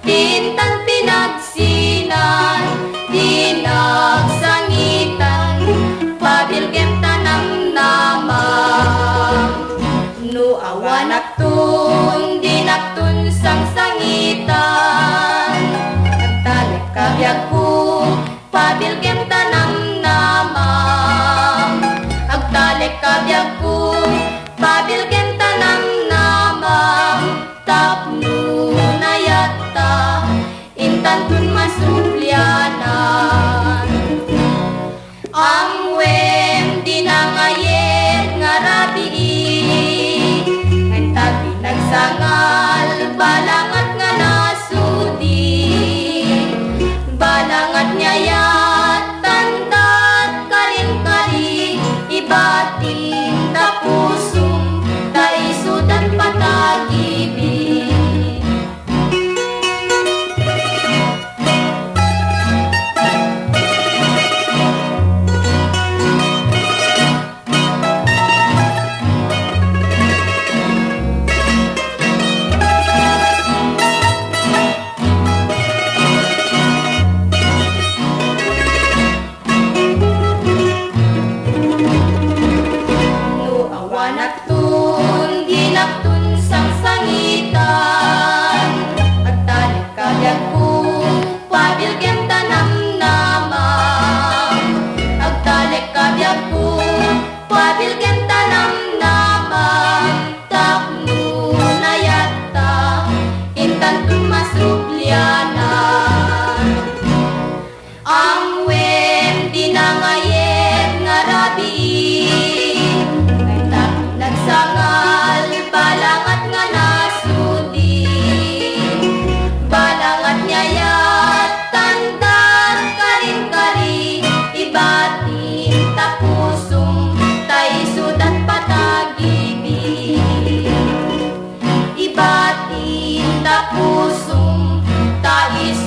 tintan pinagsinan, tinagsangitan, pabilgem tanang namang. No awanak tun, dinaktun sang sangitan, nagtalik kabyag ko, pabilgem tanang namang. Agtalik kabyag ko, pabilgem tanang namang. Tapno na yata, intan tun masuplyanan. Ang wem di na ngayet nga rabii, ngantag pinagsangal, balangat nga nasudi. Balangat nyayat, tandat, karin-kari, ibatin ta pusong, ta isudan patagibig. Naktun, dinaktun sang sangitan, agtalik kabyag ko, pabilgem tanang namang. Agtalik kabyag ko, pabilgem tanang namang. Tapno na yata, intan tun masuplyanan. Ang wem di na ngayet nga rabii, nagsangal, balangat nga nasudi. Balangat nyayat, tandan, karin-kari, ibatin ta pusong, ta isudan patagibig. Ibatin ta pusong, ta isudan